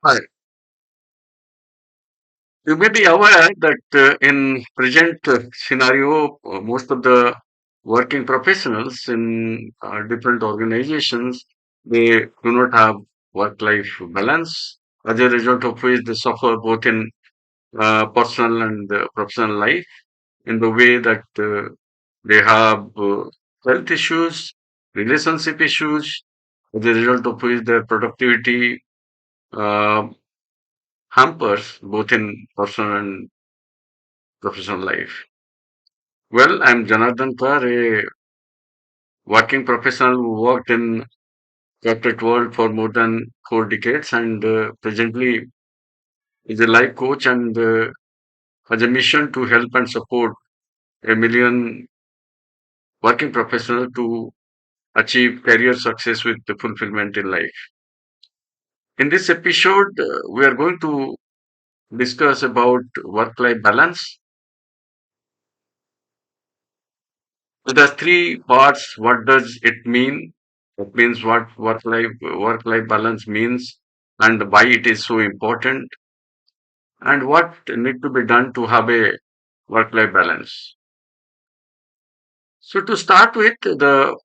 Hi. You may be aware that in present scenario, most of the working professionals in different organizations, they do not have work-life balance. As a result of which they suffer both in personal and professional life in the way that they have health issues, relationship issues, as a result of which their productivity uh, hampers both in personal and professional life. Well, I'm Janardhan Par, a working professional who worked in corporate world for more than 4 decades and presently is a life coach and has a mission to help and support a million working professionals to achieve career success with the fulfillment in life. In this episode, we are going to discuss about work-life balance. It has three parts. What does it mean? It means what work-life balance means and why it is so important and what need to be done to have a work-life balance. So to start with, the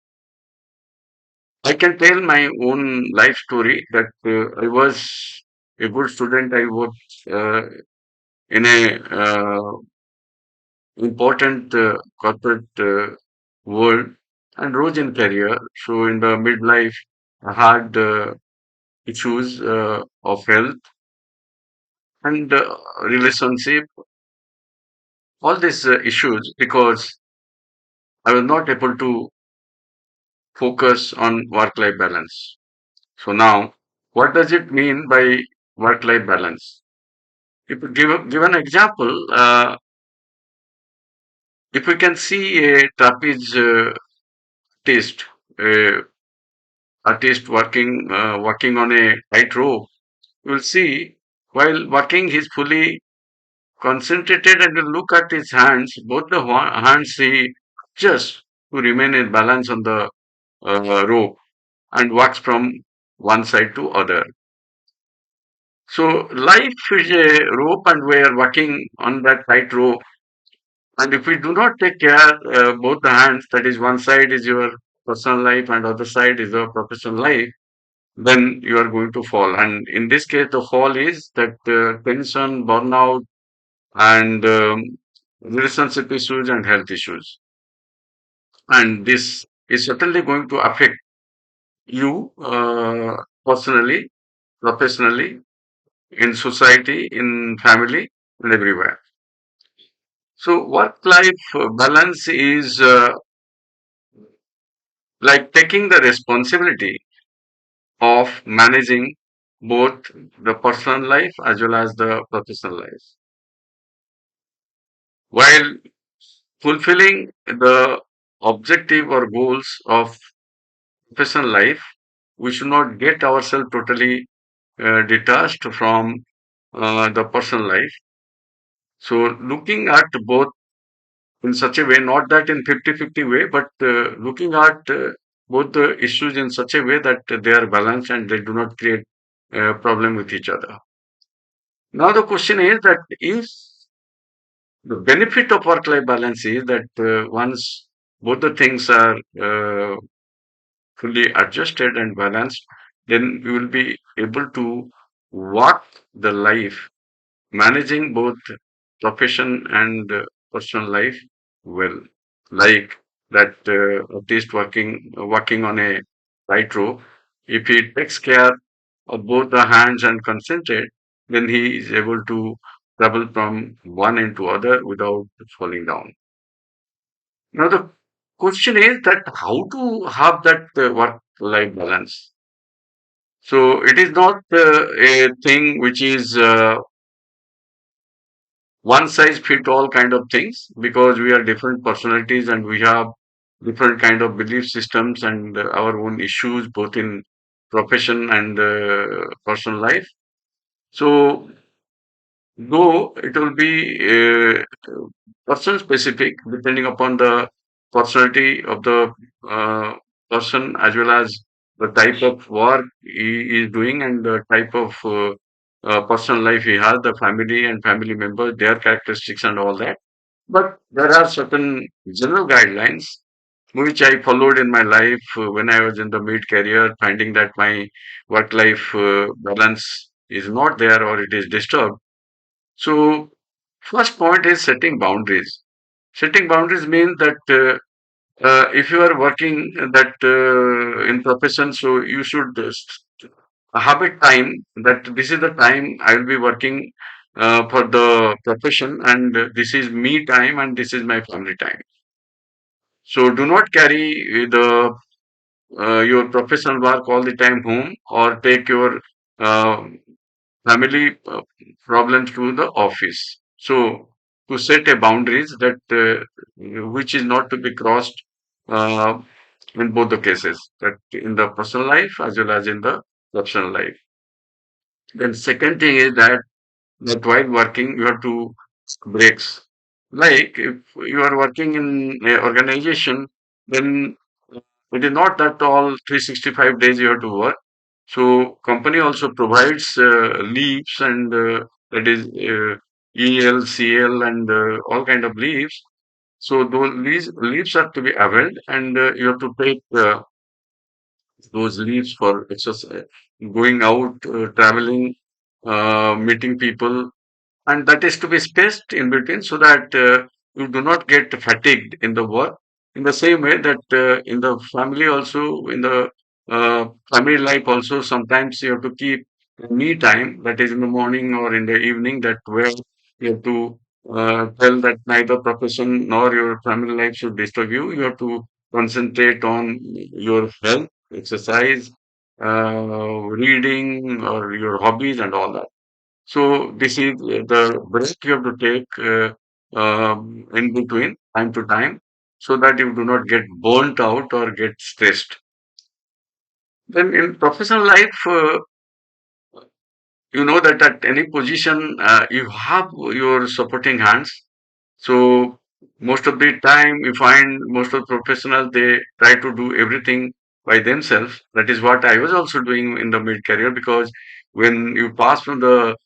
I can tell my own life story that I was a good student. I was in a important corporate world and rose in career. So in the midlife, I had issues of health and relationship, all these issues because I was not able to focus on work-life balance. So now, what does it mean by work-life balance? If we give an example, if we can see a trapeze artist, uh, artist working on a tightrope, you will see while working he's fully concentrated and you look at his hands, both the hands he just to remain in balance on the rope and walks from one side to other. So life is a rope and we are walking on that tight rope. And if we do not take care both the hands, that is one side is your personal life and other side is your professional life, then you are going to fall. And in this case, the fall is that tension, burnout, and relationship issues and health issues. And this is certainly going to affect you personally, professionally, in society, in family, and everywhere. So, work life balance is like taking the responsibility of managing both the personal life as well as the professional life while fulfilling the objective or goals of professional life. We should not get ourselves totally detached from the personal life. So looking at both in such a way, not that in 50-50 way, but looking at both the issues in such a way that they are balanced and they do not create a problem with each other. Now the question is that if the benefit of work-life balance is that once both the things are fully adjusted and balanced, then we will be able to walk the life managing both profession and personal life well. Like that artist working on a tightrope. If he takes care of both the hands and concentrate, then he is able to travel from one end to other without falling down. Now the question is that how to have that work-life balance. So it is not a thing which is one size fit all kind of things because we are different personalities and we have different kind of belief systems and our own issues both in profession and personal life. So though it will be person specific depending upon the personality of the uh, person as well as the type of work he is doing and the type of personal life he has, the family and family members, their characteristics and all that. But there are certain general guidelines which I followed in my life when I was in the mid-career, finding that my work-life balance is not there or it is disturbed. So, first point is setting boundaries. Setting boundaries means that if you are working that in profession, so you should have a time that this is the time I will be working for the profession, and this is me time, and this is my family time. So do not carry the your professional work all the time home, or take your uh, family problems to the office. So to set a boundaries that which is not to be crossed uh, in both the cases, that in the personal life as well as in the professional life. Then second thing is that while working you have to breaks. Like if you are working in a organization, then it is not that all 365 days you have to work. So company also provides leaves, and that is EL, CL, and all kind of leaves. So those leaves are to be availed, and you have to take those leaves for exercise, going out, traveling, meeting people, and that is to be spaced in between so that you do not get fatigued in the work. In the same way that in the family also, in the family life also, sometimes you have to keep me time, that is in the morning or in the evening, that where you have to tell that neither profession nor your family life should disturb you. You have to concentrate on your health, exercise, reading, or your hobbies and all that. So this is the break you have to take in between time to time, so that you do not get burnt out or get stressed. Then in professional life, you know that at any position you have your supporting hands. So most of the time, you find most of the professionals, they try to do everything by themselves. That is what I was also doing in the mid career, because when you pass from the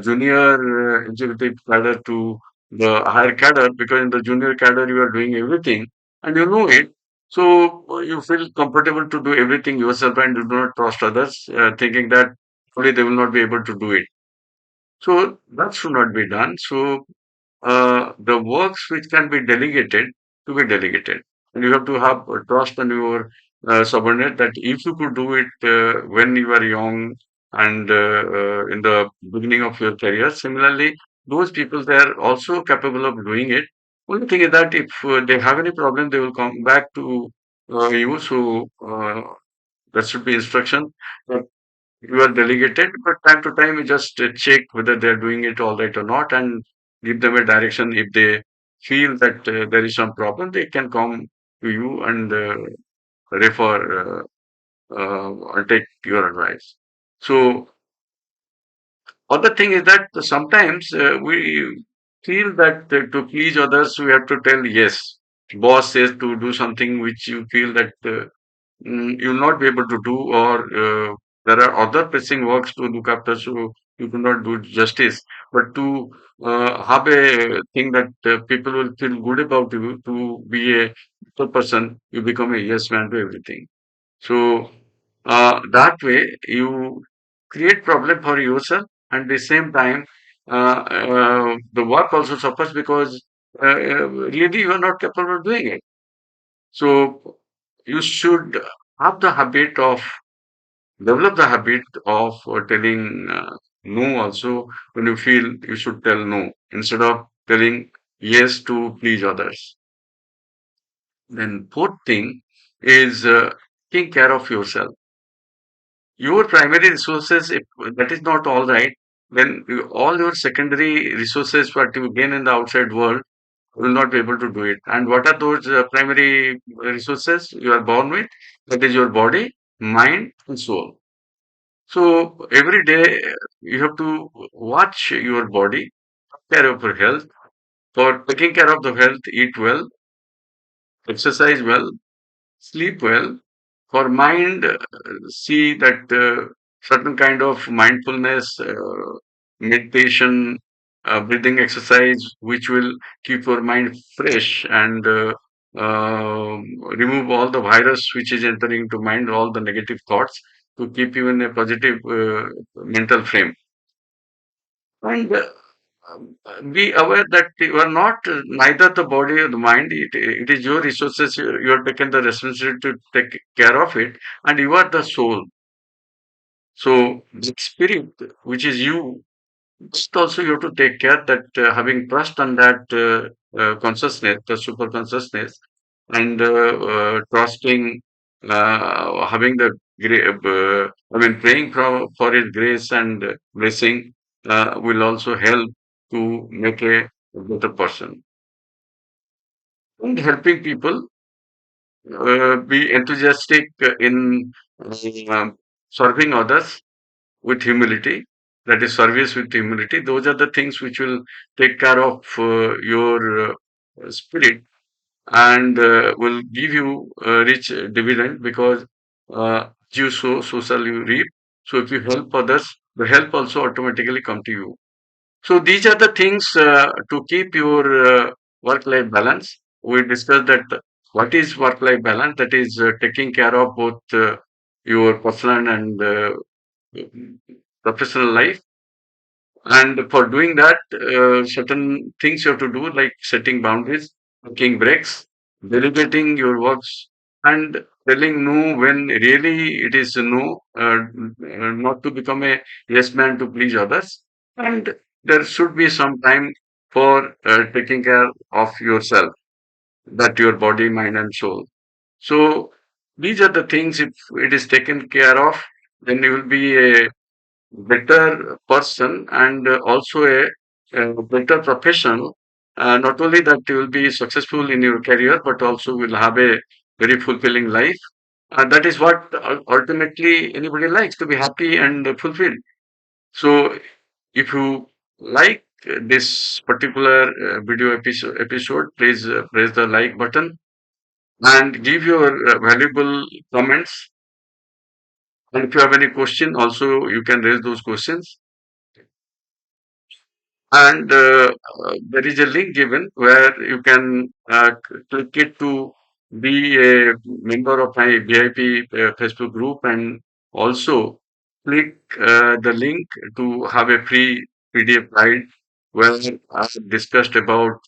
junior executive cadre to the higher cadre, because in the junior cadre you are doing everything and you know it. So you feel comfortable to do everything yourself and you do not trust others, thinking that only they will not be able to do it. So that should not be done. So the works which can be delegated to be delegated. And you have to have trust on your subordinate, that if you could do it when you were young and in the beginning of your career, similarly, those people, they are also capable of doing it. Only thing is that if they have any problem, they will come back to you. So that should be instruction. You are delegated, but time to time you just check whether they're doing it all right or not, and give them a direction. If they feel that there is some problem, they can come to you and refer or take your advice. So other thing is that sometimes we feel that to please others we have to tell yes. Boss says to do something which you feel that you'll not be able to do, or there are other pressing works to look after, so you cannot do justice. But to have a thing that people will feel good about you, to be a good person, you become a yes man to everything. So that way you create problem for yourself, and at the same time the work also suffers, because really you are not capable of doing it. So you should have the habit of develop the habit of telling no also, when you feel you should tell no instead of telling yes to please others. Then fourth thing is taking care of yourself. Your primary resources, if that is not all right, then all your secondary resources what you gain in the outside world will not be able to do it. And what are those primary resources you are born with? That is your body, mind, and soul. So every day you have to watch your body, take care of your health. For taking care of the health, eat well, exercise well, sleep well. For mind, see that. certain kind of mindfulness, meditation, breathing exercise, which will keep your mind fresh and remove all the virus which is entering into mind, all the negative thoughts, to keep you in a positive mental frame. And be aware that you are not neither the body or the mind. It is your resources. You are taken the responsibility to take care of it, and you are the soul. So the spirit, which is you, just also you have to take care that having trust on that consciousness, the super consciousness, and trusting, having the praying for His grace and blessing will also help to make a better person. And helping people, be enthusiastic in um, serving others with humility. That is service with humility. Those are the things which will take care of your spirit and will give you rich dividend, because you sow, so shall you reap. So if you help others, the help also automatically come to you. So these are the things to keep your work-life balance. We discussed that what is work-life balance. That is taking care of both your personal and professional life. And for doing that, certain things you have to do, like setting boundaries, taking breaks, delegating your works, and telling no when really it is no, not to become a yes man to please others. And there should be some time for taking care of yourself, that your body, mind, and soul. So these are the things. If it is taken care of, then you will be a better person and also a better professional. Not only that you will be successful in your career, but also will have a very fulfilling life. That is what ultimately anybody likes, to be happy and fulfilled. So, if you like this particular episode, please press the like button and give your valuable comments. And if you have any question, also you can raise those questions. And there is a link given where you can click it to be a member of my VIP Facebook group, and also click the link to have a free PDF guide where I discussed about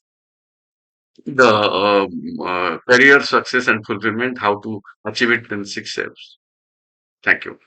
the career success and fulfillment, how to achieve it in 6 steps. Thank you.